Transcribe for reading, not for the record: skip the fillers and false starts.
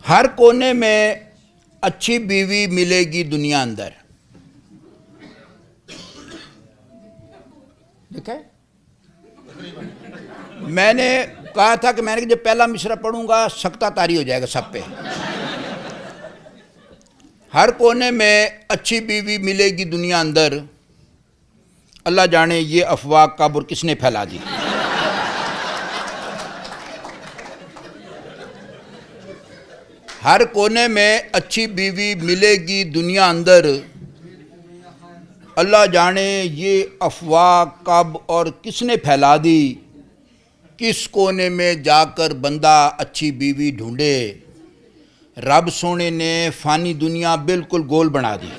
हर कोने में अच्छी बीवी मिलेगी दुनिया अंदर। ठीक है, मैंने कहा था कि मैंने जब पहला मिसरा पढ़ूंगा सख्ता तारी हो जाएगा सब पे। हर कोने में अच्छी बीवी मिलेगी दुनिया अंदर, अल्लाह जाने ये अफवाह कब और किसने फैला दी। हर कोने में अच्छी बीवी मिलेगी दुनिया अंदर, अल्लाह जाने ये अफवाह कब और किसने फैला दी। किस कोने में जाकर बंदा अच्छी बीवी ढूंढे, रब सोने ने फानी दुनिया बिल्कुल गोल बना दी।